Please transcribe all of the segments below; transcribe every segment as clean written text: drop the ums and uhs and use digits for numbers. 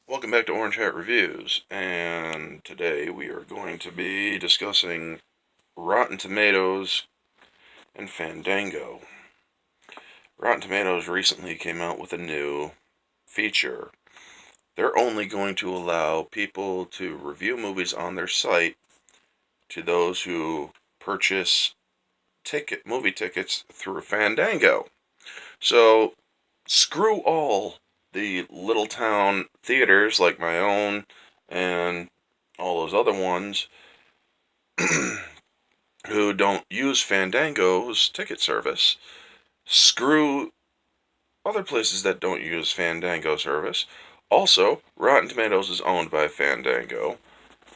Welcome back to Orange Hat Reviews, and today we are going to be discussing Rotten Tomatoes and Fandango. Rotten Tomatoes recently came out with a new feature. They're only going to allow people to review movies on their site to those who purchase movie tickets through Fandango. So, screw all the little town theaters like my own and all those other ones who don't use Fandango's ticket service. Screw other places that don't use Fandango service. Also, Rotten Tomatoes is owned by Fandango,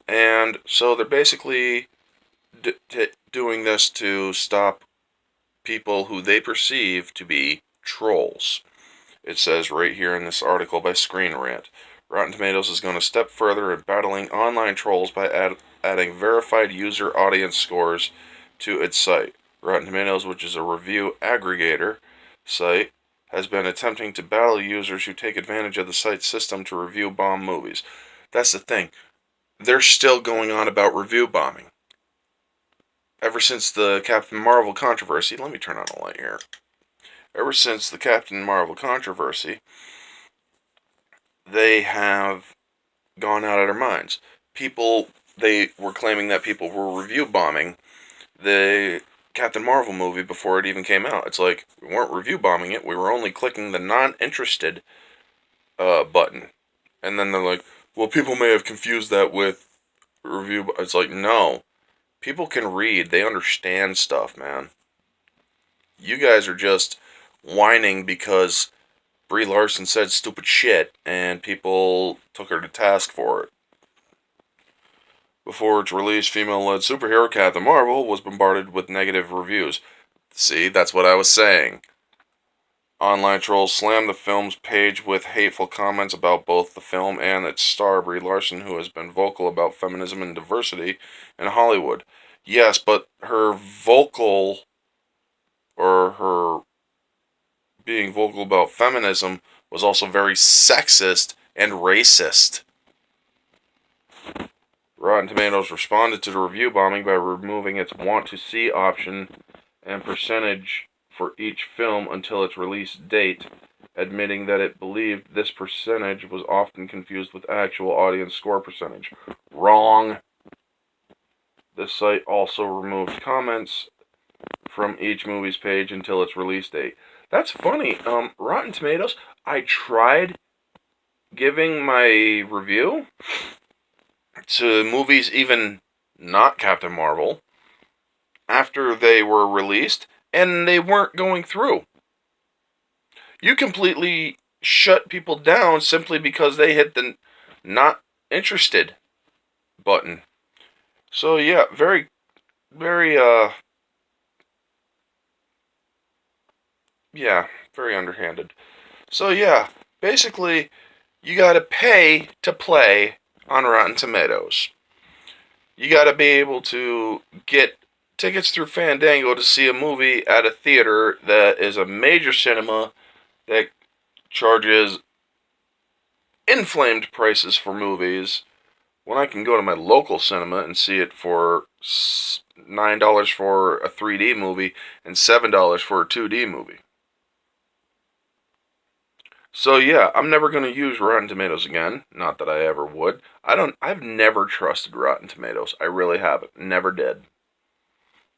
and so they're basically doing this to stop people who they perceive to be trolls. It says right here in this article by Screen Rant, Rotten Tomatoes is going to step further in battling online trolls by adding verified user audience scores to its site. Rotten Tomatoes, which is a review aggregator site, has been attempting to battle users who take advantage of the site's system to review bomb movies. That's the thing. They're still going on about review bombing. Ever since the Captain Marvel controversy, let me turn on a light here. Ever since the Captain Marvel controversy, they have gone out of their minds. They were claiming that people were review bombing the Captain Marvel movie before it even came out. It's like, we weren't review bombing it, we were only clicking the not interested button. And then they're like, well, people may have confused that with review. It's like, no. People can read, they understand stuff, man. You guys are just whining because Brie Larson said stupid shit and people took her to task for it. Before its release, female-led superhero Captain Marvel was bombarded with negative reviews. See, that's what I was saying. Online trolls slammed the film's page with hateful comments about both the film and its star, Brie Larson, who has been vocal about feminism and diversity in Hollywood. Yes, but her being vocal about feminism was also very sexist and racist. Rotten Tomatoes responded to the review bombing by removing its want to see option and percentage for each film until its release date, admitting that it believed this percentage was often confused with actual audience score percentage. Wrong. The site also removed comments from each movie's page until its release date. That's funny. Rotten Tomatoes, I tried giving my review to movies even not Captain Marvel after they were released, and they weren't going through. You completely shut people down simply because they hit the not interested button. So yeah, very, very, yeah, very underhanded. So yeah, basically, you gotta pay to play on Rotten Tomatoes. You gotta be able to get tickets through Fandango to see a movie at a theater that is a major cinema that charges inflamed prices for movies when I can go to my local cinema and see it for $9 for a 3D movie and $7 for a 2D movie. So yeah, I'm never going to use Rotten Tomatoes again. Not that I ever would. I've never trusted Rotten Tomatoes. I really haven't. Never did.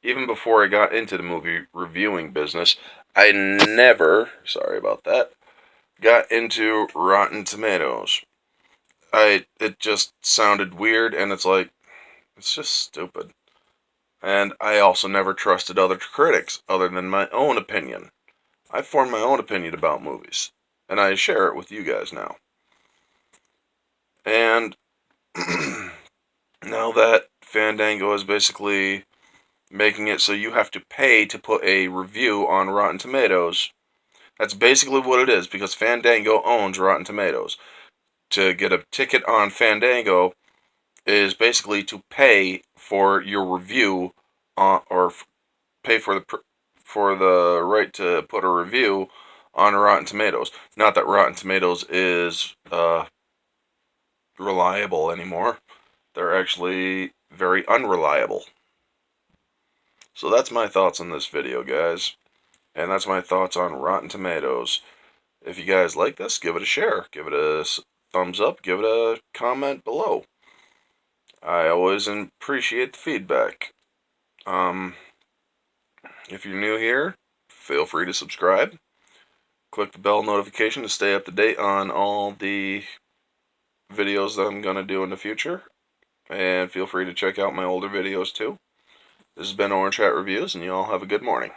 Even before I got into the movie reviewing business, I never, sorry about that, got into Rotten Tomatoes. It just sounded weird, and it's like, it's just stupid. And I also never trusted other critics other than my own opinion. I formed my own opinion about movies, and I share it with you guys now. And now that Fandango is basically making it so you have to pay to put a review on Rotten Tomatoes, that's basically what it is, because Fandango owns Rotten Tomatoes. To get a ticket on Fandango is basically to pay for your review or pay for the right to put a review on Rotten Tomatoes. Not that Rotten Tomatoes is reliable anymore. They're actually very unreliable. So that's my thoughts on this video, guys. And that's my thoughts on Rotten Tomatoes. If you guys like this, give it a share. Give it a thumbs up. Give it a comment below. I always appreciate the feedback. If you're new here, feel free to subscribe. Click the bell notification to stay up to date on all the videos that I'm going to do in the future. And feel free to check out my older videos too. This has been Orange Hat Reviews, and you all have a good morning.